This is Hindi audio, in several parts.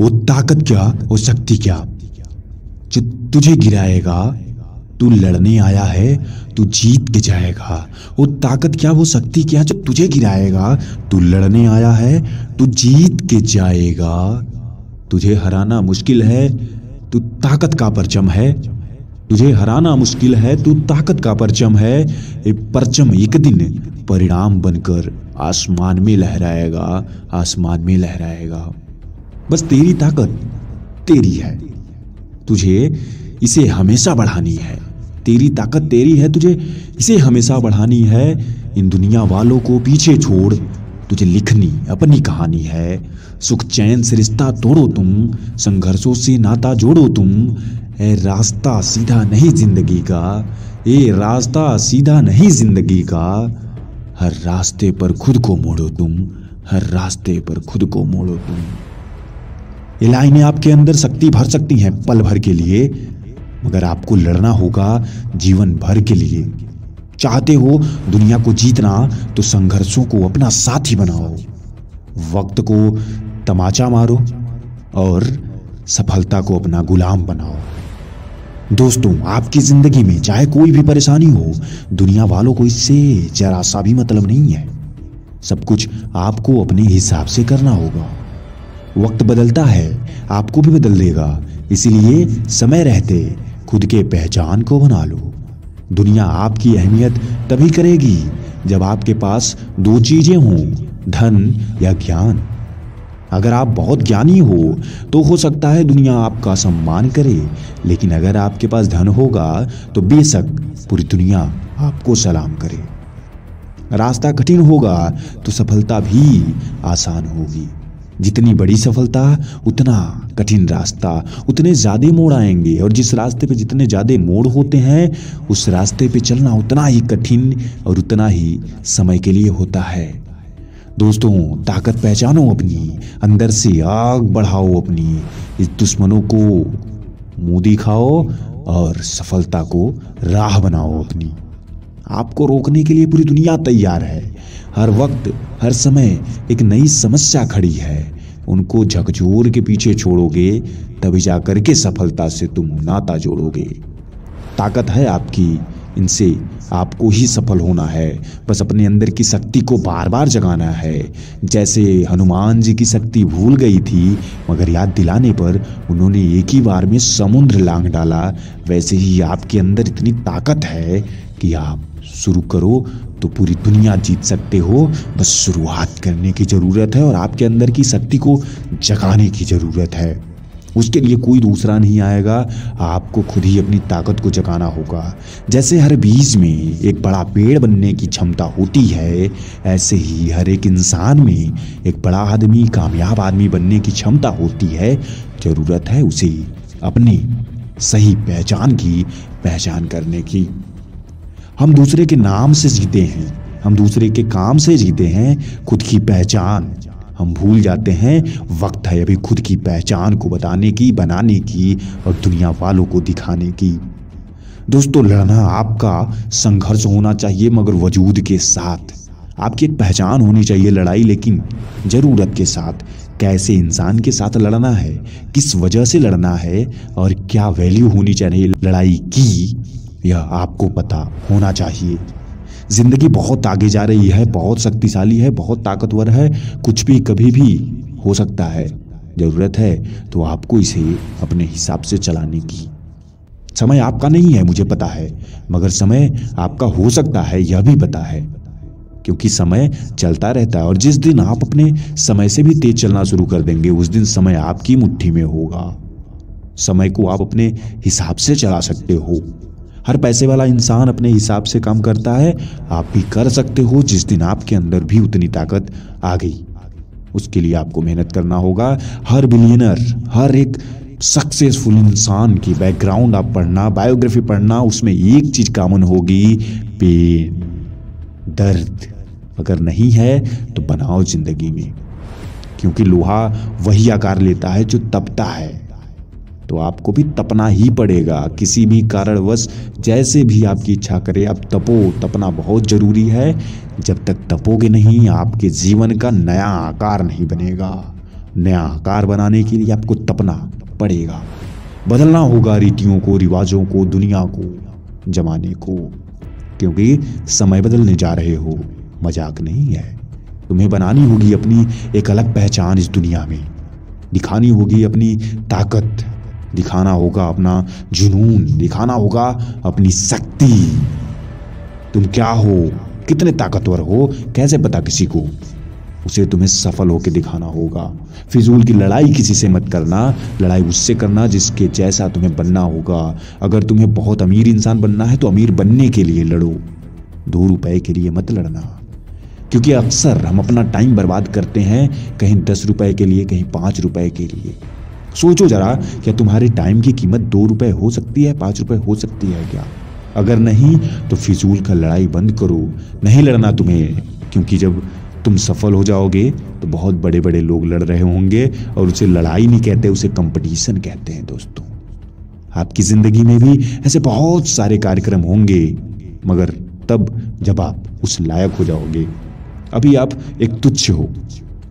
वो ताकत क्या, वो शक्ति क्या जो तुझे गिराएगा। तू लड़ने आया है, तू जीत के जाएगा। वो ताकत क्या, वो शक्ति क्या जो तुझे गिराएगा। तू लड़ने आया है, तू जीत के जाएगा। तुझे हराना मुश्किल है, तू ताकत का परचम है। तुझे हराना मुश्किल है, तू ताकत का परचम है। ये परचम एक दिन परिणाम बनकर आसमान में लहराएगा, आसमान में लहराएगा। बस तेरी ताकत तेरी है, तुझे इसे हमेशा बढ़ानी है। तेरी ताकत तेरी है, तुझे इसे हमेशा बढ़ानी है। इन दुनिया वालों को पीछे छोड़ तुझे लिखनी अपनी कहानी है। सुख चैन से रिश्ता तोड़ो तुम, संघर्षों से नाता जोड़ो तुम। ए रास्ता सीधा नहीं जिंदगी का, ए रास्ता सीधा नहीं जिंदगी का। हर रास्ते पर खुद को मोड़ो तुम, हर रास्ते पर खुद को मोड़ो तुम। ये लाइनें आपके अंदर शक्ति भर सकती हैं पल भर के लिए, मगर आपको लड़ना होगा जीवन भर के लिए। चाहते हो दुनिया को जीतना तो संघर्षों को अपना साथी बनाओ। वक्त को तमाचा मारो और सफलता को अपना गुलाम बनाओ। दोस्तों, आपकी जिंदगी में चाहे कोई भी परेशानी हो, दुनिया वालों को इससे जरा सा भी मतलब नहीं है। सब कुछ आपको अपने हिसाब से करना होगा। वक्त बदलता है, आपको भी बदल देगा। इसीलिए समय रहते खुद के पहचान को बना लो। दुनिया आपकी अहमियत तभी करेगी जब आपके पास दो चीजें हों, धन या ज्ञान। अगर आप बहुत ज्ञानी हो तो हो सकता है दुनिया आपका सम्मान करे, लेकिन अगर आपके पास धन होगा तो बेशक पूरी दुनिया आपको सलाम करे। रास्ता कठिन होगा तो सफलता भी आसान होगी। जितनी बड़ी सफलता उतना कठिन रास्ता, उतने ज्यादा मोड़ आएंगे। और जिस रास्ते पे जितने ज्यादा मोड़ होते हैं, उस रास्ते पे चलना उतना ही कठिन और उतना ही समय के लिए होता है। दोस्तों, ताकत पहचानो अपनी, अंदर से आग बढ़ाओ अपनी। इस दुश्मनों को मुंह दिखाओ और सफलता को राह बनाओ अपनी। आपको रोकने के लिए पूरी दुनिया तैयार है। हर वक्त हर समय एक नई समस्या खड़ी है। उनको झकझोर के पीछे छोड़ोगे तभी जाकर के सफलता से तुम नाता जोड़ोगे। ताकत है आपकी, इनसे आपको ही सफल होना है। बस अपने अंदर की शक्ति को बार बार जगाना है। जैसे हनुमान जी की शक्ति भूल गई थी, मगर याद दिलाने पर उन्होंने एक ही बार में समुद्र लांघ डाला, वैसे ही आपके अंदर इतनी ताकत है कि आप शुरू करो तो पूरी दुनिया जीत सकते हो। बस शुरुआत करने की जरूरत है और आपके अंदर की शक्ति को जगाने की जरूरत है। उसके लिए कोई दूसरा नहीं आएगा, आपको खुद ही अपनी ताकत को जगाना होगा। जैसे हर बीज में एक बड़ा पेड़ बनने की क्षमता होती है, ऐसे ही हर एक इंसान में एक बड़ा आदमी, कामयाब आदमी बनने की क्षमता होती है। जरूरत है उसे अपनी सही पहचान की पहचान करने की। हम दूसरे के नाम से जीते हैं, हम दूसरे के काम से जीते हैं। खुद की पहचान हम भूल जाते हैं। वक्त है अभी खुद की पहचान को बताने की, बनाने की और दुनिया वालों को दिखाने की। दोस्तों, लड़ना आपका संघर्ष होना चाहिए, मगर वजूद के साथ। आपकी एक पहचान होनी चाहिए लड़ाई, लेकिन जरूरत के साथ। कैसे इंसान के साथ लड़ना है, किस वजह से लड़ना है और क्या वैल्यू होनी चाहिए लड़ाई की, यह आपको पता होना चाहिए। जिंदगी बहुत आगे जा रही है, बहुत शक्तिशाली है, बहुत ताकतवर है। कुछ भी कभी भी हो सकता है। जरूरत है तो आपको इसे अपने हिसाब से चलाने की। समय आपका नहीं है, मुझे पता है, मगर समय आपका हो सकता है, यह भी पता है। क्योंकि समय चलता रहता है और जिस दिन आप अपने समय से भी तेज चलना शुरू कर देंगे, उस दिन समय आपकी मुट्ठी में होगा। समय को आप अपने हिसाब से चला सकते हो। हर पैसे वाला इंसान अपने हिसाब से काम करता है। आप भी कर सकते हो जिस दिन आपके अंदर भी उतनी ताकत आ गई। उसके लिए आपको मेहनत करना होगा। हर बिलियनर, हर एक सक्सेसफुल इंसान की बैकग्राउंड आप पढ़ना, बायोग्राफी पढ़ना, उसमें एक चीज कॉमन होगी, पेन, दर्द। अगर नहीं है तो बनाओ जिंदगी में, क्योंकि लोहा वही आकार लेता है जो तपता है। तो आपको भी तपना ही पड़ेगा किसी भी कारणवश। जैसे भी आपकी इच्छा करे आप तपो। तपना बहुत जरूरी है। जब तक तपोगे नहीं, आपके जीवन का नया आकार नहीं बनेगा, नया आकार बनाने के लिए आपको तपना पड़ेगा, बदलना होगा रीतियों को, रिवाजों को, दुनिया को, जमाने को, क्योंकि समय बदलने जा रहे हो, मजाक नहीं है। तुम्हें बनानी होगी अपनी एक अलग पहचान इस दुनिया में, दिखानी होगी अपनी ताकत, दिखाना होगा अपना जुनून, दिखाना होगा अपनी शक्ति। तुम क्या हो, कितने ताकतवर हो, कैसे पता किसी को, उसे तुम्हें सफल होकर दिखाना होगा। फिजूल की लड़ाई किसी से मत करना, लड़ाई उससे करना जिसके जैसा तुम्हें बनना होगा। अगर तुम्हें बहुत अमीर इंसान बनना है तो अमीर बनने के लिए लड़ो, 2 रुपए के लिए मत लड़ना। क्योंकि अक्सर हम अपना टाइम बर्बाद करते हैं, कहीं 10 रुपए के लिए, कहीं 5 रुपए के लिए। सोचो जरा, क्या तुम्हारे टाइम की कीमत 2 रुपए हो सकती है, 5 रुपए हो सकती है क्या? अगर नहीं तो फिजूल का लड़ाई बंद करो, नहीं लड़ना तुम्हें। क्योंकि जब तुम सफल हो जाओगे तो बहुत बड़े बड़े लोग लड़ रहे होंगे, और उसे लड़ाई नहीं कहते, उसे कंपटीशन कहते हैं। दोस्तों, आपकी जिंदगी में भी ऐसे बहुत सारे कार्यक्रम होंगे, मगर तब जब आप उस लायक हो जाओगे। अभी आप एक तुच्छ हो,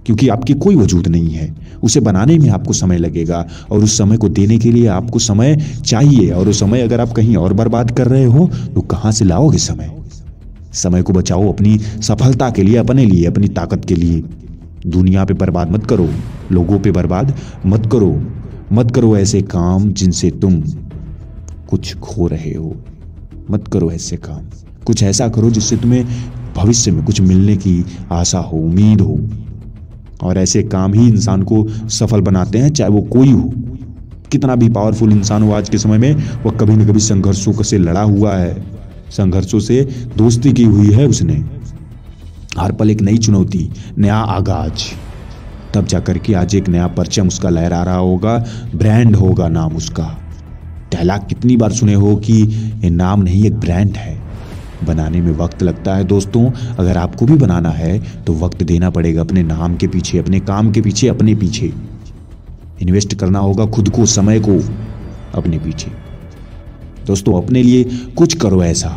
क्योंकि आपकी कोई वजूद नहीं है। उसे बनाने में आपको समय लगेगा, और उस समय को देने के लिए आपको समय चाहिए। और उस समय अगर आप कहीं और बर्बाद कर रहे हो तो कहां से लाओगे समय? समय को बचाओ अपनी सफलता के लिए, अपने लिए, अपनी ताकत के लिए। दुनिया पे बर्बाद मत करो, लोगों पे बर्बाद मत करो। मत करो ऐसे काम जिनसे तुम कुछ खो रहे हो। मत करो ऐसे काम, कुछ ऐसा करो जिससे तुम्हें भविष्य में कुछ मिलने की आशा हो, उम्मीद हो। और ऐसे काम ही इंसान को सफल बनाते हैं, चाहे वो कोई हो, कितना भी पावरफुल इंसान हो आज के समय में, वह कभी न कभी संघर्षों से लड़ा हुआ है, संघर्षों से दोस्ती की हुई है उसने। हर पल एक नई चुनौती, नया आगाज, तब जाकर के आज एक नया परचम उसका लहरा रहा होगा, ब्रांड होगा नाम उसका। डायलॉग कितनी बार सुने हो कि ये नाम नहीं, एक ब्रांड है। बनाने में वक्त लगता है दोस्तों। अगर आपको भी बनाना है तो वक्त देना पड़ेगा अपने नाम के पीछे, अपने काम के पीछे, अपने पीछे इन्वेस्ट करना होगा खुद को, समय को अपने पीछे। दोस्तों, अपने लिए कुछ करो ऐसा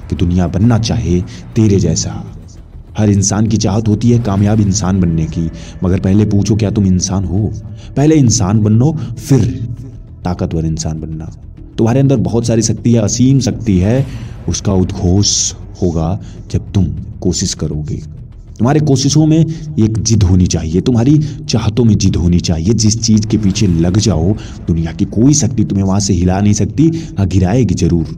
कि दुनिया बनना चाहे तेरे जैसा। हर इंसान की चाहत होती है कामयाब इंसान बनने की, मगर पहले पूछो क्या तुम इंसान हो? पहले इंसान बनो, फिर ताकतवर इंसान बनना। तुम्हारे अंदर बहुत सारी शक्ति है, असीम शक्ति है। उसका उद्घोष होगा जब तुम कोशिश करोगे। तुम्हारे कोशिशों में एक जिद होनी चाहिए, तुम्हारी चाहतों में जिद होनी चाहिए। जिस चीज के पीछे लग जाओ, दुनिया की कोई शक्ति तुम्हें वहां से हिला नहीं सकती। हाँ, गिराएगी जरूर,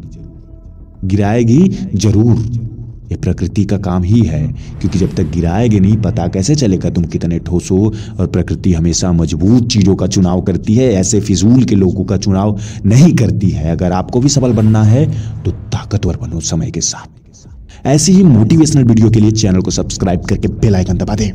गिराएगी जरूर। ये प्रकृति का काम ही है, क्योंकि जब तक गिराएगे नहीं, पता कैसे चलेगा तुम कितने ठोस हो। और प्रकृति हमेशा मजबूत चीजों का चुनाव करती है, ऐसे फिजूल के लोगों का चुनाव नहीं करती है। अगर आपको भी सफल बनना है तो ताकतवर बनो समय के साथ। ऐसी ही मोटिवेशनल वीडियो के लिए चैनल को सब्सक्राइब करके बेल आइकन दबा दें।